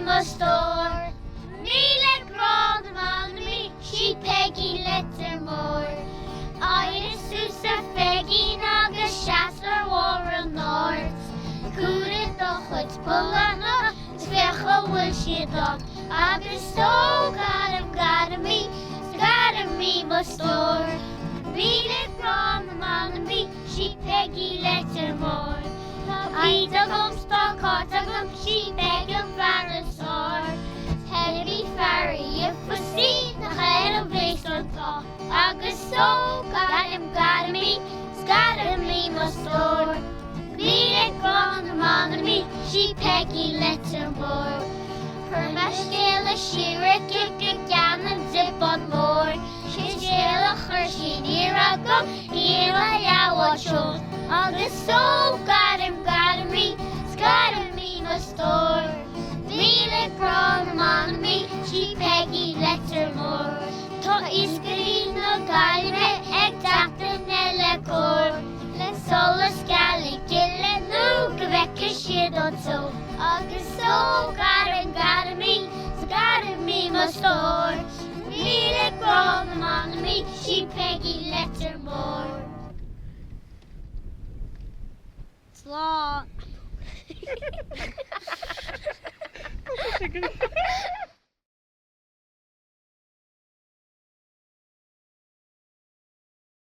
must store. Míle grand among me, she Peggy letter more. I susa Peggy naga Shasler war an north. Cúrid do chud pullana, tvecha will she dog. Agus so got me must store. Míle grand among me, she Peggy letter more. I dug stock hot she Peggy Bhearna sword. Heavy fairy if we see the head of race on top. Agus so got me must store. Míle grand among me, she Peggy letter more. Her mashgale shira kick gan and zip on more. She's shale her she near a go, here I watch on. Agus so got me must store. Míle grand among me, she Peggy letter more. To is green no galme exacta nella cor. Le solo scally gille nu gvecca shid on so. Agus so got me must store. Míle grand among me, she Peggy letter more. Slán.